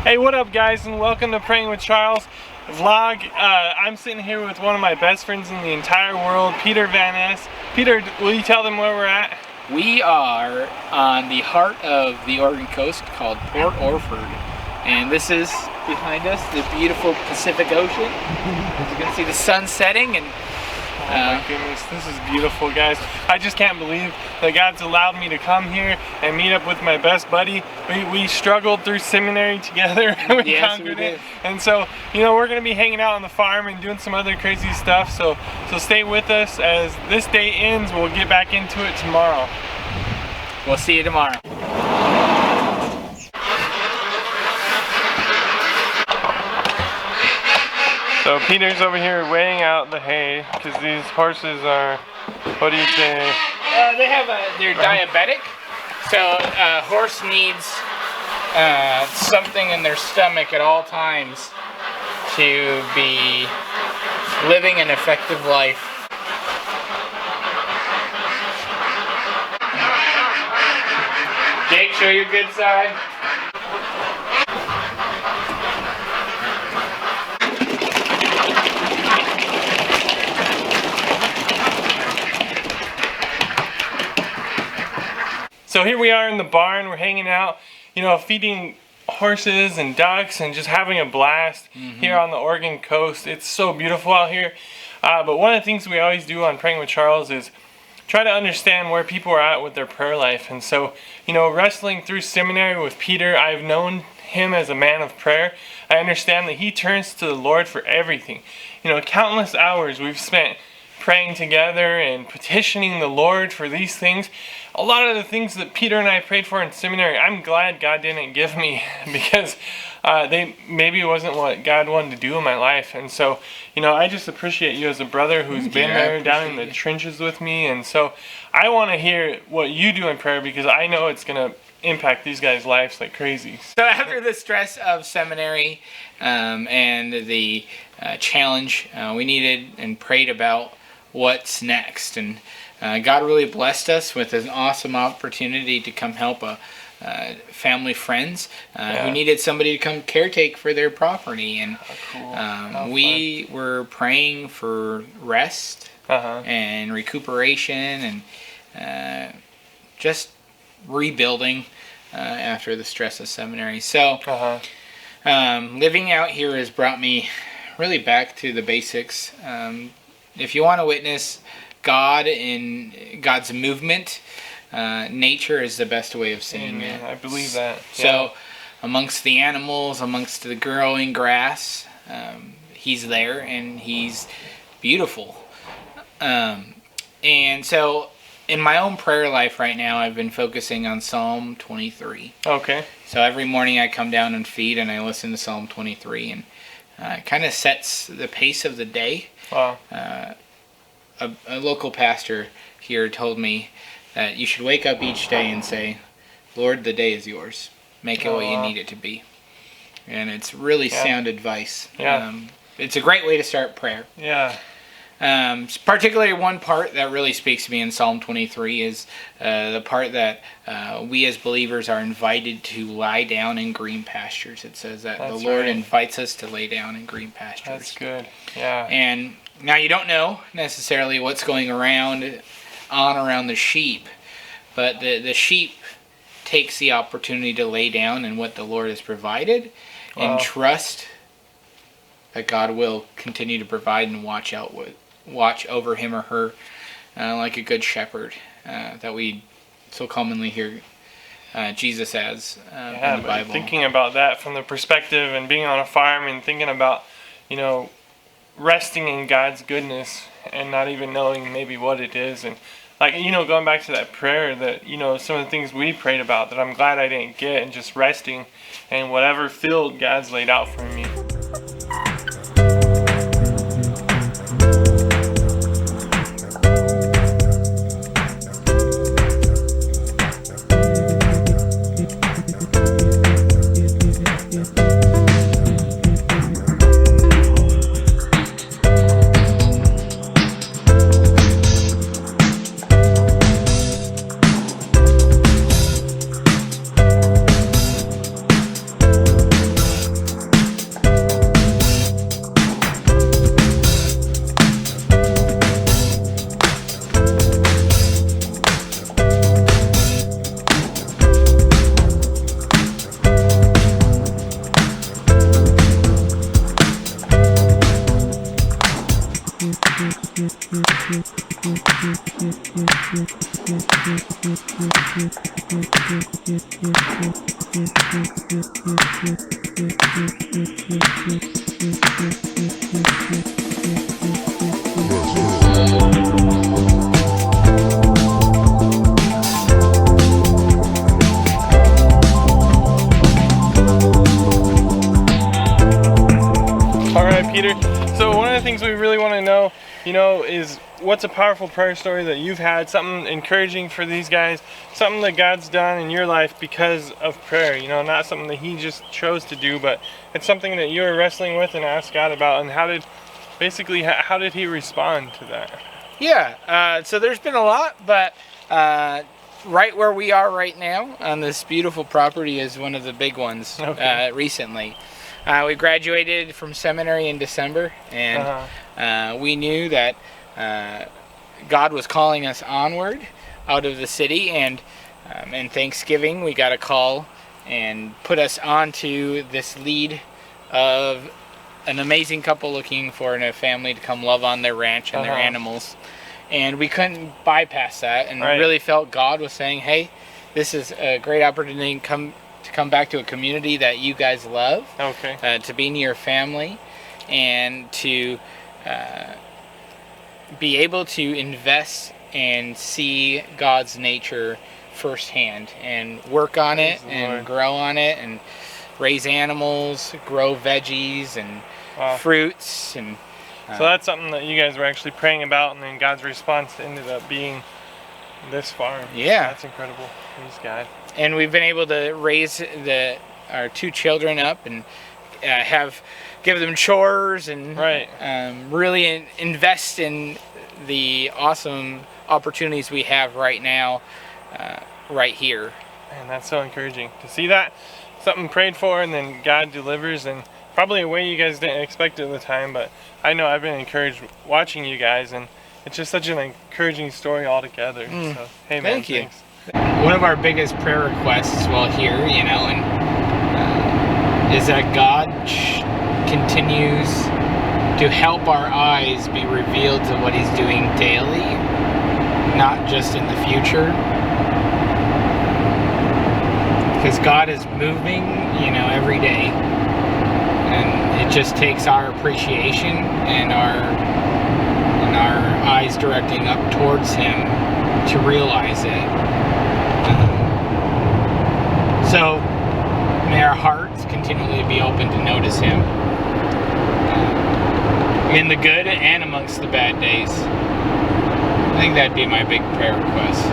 Hey, what up guys, and welcome to Praying with Charles vlog. I'm sitting here with one of my best friends in the entire world, Peter Van Ness. Peter, will you tell them where we're at? We are on the heart of the Oregon coast called Port Orford. And this is behind us, the beautiful Pacific Ocean. As you can see the sun setting and oh my goodness, this is beautiful, guys. I just can't believe that God's allowed me to come here and meet up with my best buddy. We struggled through seminary together. we conquered it. And so, you know, we're going to be hanging out on the farm and doing some other crazy stuff. So stay with us. As this day ends, we'll get back into it tomorrow. We'll see you tomorrow. So Peter's over here weighing out the hay because these horses are, what do you say? They're diabetic, so a horse needs something in their stomach at all times to be living an effective life. Jake, show your good side. So here we are in the barn, we're hanging out, you know, feeding horses and ducks and just having a blast here on the Oregon coast. It's so beautiful out here. But one of the things we always do on Praying with Charles is try to understand where people are at with their prayer life. And so, you know, wrestling through seminary with Peter, I've known him as a man of prayer. I understand that he turns to the Lord for everything. You know, countless hours we've spent praying together and petitioning the Lord for these things. A lot of the things that Peter and I prayed for in seminary, I'm glad God didn't give me because maybe it wasn't what God wanted to do in my life. And so, you know, I just appreciate you as a brother who's been there down in the trenches with me. And so I want to hear what you do in prayer because I know it's going to impact these guys' lives like crazy. So after the stress of seminary and the challenge, we needed and prayed about what's next, and God really blessed us with an awesome opportunity to come help family friends who needed somebody to come caretake for their property, and we were praying for rest and recuperation and just rebuilding after the stress of seminary. So living out here has brought me really back to the basics. If you want to witness God in God's movement, nature is the best way of seeing it. I believe that. So amongst the animals, amongst the growing grass, he's there and he's beautiful. And so in my own prayer life right now, I've been focusing on Psalm 23. Okay. So every morning I come down and feed and I listen to Psalm 23, and it kind of sets the pace of the day. Wow. A local pastor here told me that you should wake up each day and say, Lord, the day is yours. Make it what you need it to be. And it's really sound advice. Yeah. It's a great way to start prayer. Yeah. Particularly one part that really speaks to me in Psalm 23 is the part that we as believers are invited to lie down in green pastures. It says that the Lord invites us to lay down in green pastures. That's good. Yeah. And now you don't know necessarily what's going around the sheep, but the sheep takes the opportunity to lay down in what the Lord has provided and trust that God will continue to provide and watch over him or her like a good shepherd that we so commonly hear Jesus as in the Bible. Thinking about that from the perspective and being on a farm and thinking about, you know, resting in God's goodness and not even knowing maybe what it is, and like, you know, going back to that prayer that, you know, some of the things we prayed about that I'm glad I didn't get, and just resting in whatever field God's laid out for me. All right, Peter. So one of the things we really want to know, is what's a powerful prayer story that you've had, something encouraging for these guys, something that God's done in your life because of prayer, not something that he just chose to do, but it's something that you were wrestling with and asked God about, and how did he respond to that? Yeah, so there's been a lot, but right where we are right now on this beautiful property is one of the big ones. Okay. Recently. We graduated from seminary in December, and we knew that God was calling us onward out of the city, and in Thanksgiving we got a call and put us onto this lead of an amazing couple looking for a family to come love on their ranch and their animals, and we couldn't bypass that, and really felt God was saying, hey, this is a great opportunity to come back to a community that you guys love, to be near family, and to be able to invest and see God's nature firsthand and work on it and grow on it and raise animals, grow veggies and fruits. And so that's something that you guys were actually praying about, and then God's response ended up being this farm. Yeah. That's incredible. Praise God. And we've been able to raise our two children up and give them chores and really invest in the awesome opportunities we have right now, right here. And that's so encouraging to see that. Something prayed for and then God delivers, and probably a way you guys didn't expect it at the time, but I know I've been encouraged watching you guys, and it's just such an encouraging story altogether. So, hey man, thank you. Thanks. One of our biggest prayer requests while here, and is that God continues to help our eyes be revealed to what he's doing daily, not just in the future. Because God is moving, every day. And it just takes our appreciation and our eyes directing up towards him to realize it. So may our hearts continually be open to notice him in the good and amongst the bad days. I think that'd be my big prayer request.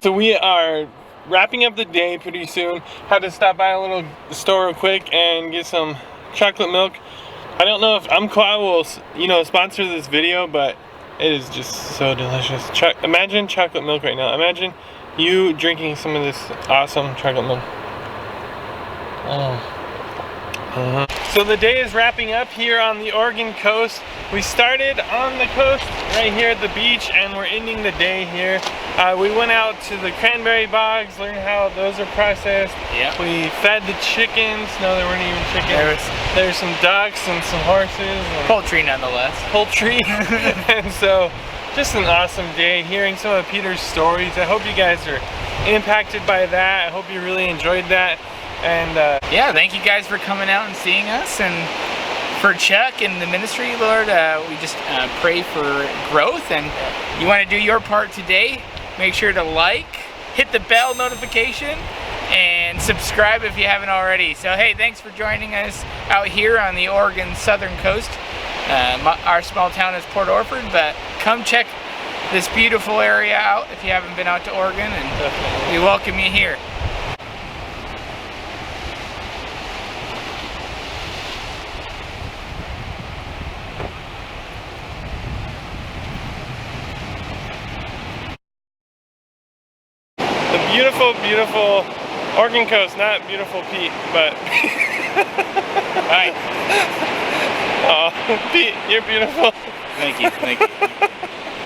So we are wrapping up the day pretty soon. Had to stop by a little store real quick and get some chocolate milk. I don't know if Umpqua will, sponsor this video, but it is just so delicious. Imagine chocolate milk right now. Imagine you drinking some of this awesome chocolate milk. So the day is wrapping up here on the Oregon coast. We started on the coast right here at the beach, and we're ending the day here. We went out to the Cranberry Bogs, learned how those are processed. Yep. We fed the chickens. No, there weren't even chickens. There were some ducks and some horses. And poultry nonetheless. Poultry. And so just an awesome day hearing some of Peter's stories. I hope you guys are impacted by that. I hope you really enjoyed that. And yeah, thank you guys for coming out and seeing us, and for Chuck and the ministry, Lord. We just pray for growth, and you want to do your part today. Make sure to hit the bell notification, and subscribe if you haven't already. So hey, thanks for joining us out here on the Oregon southern coast. Our small town is Port Orford, but come check this beautiful area out if you haven't been out to Oregon, and we welcome you here. Beautiful, beautiful Oregon coast. Not beautiful Pete, but Hi. Oh, Pete, you're beautiful. Thank you.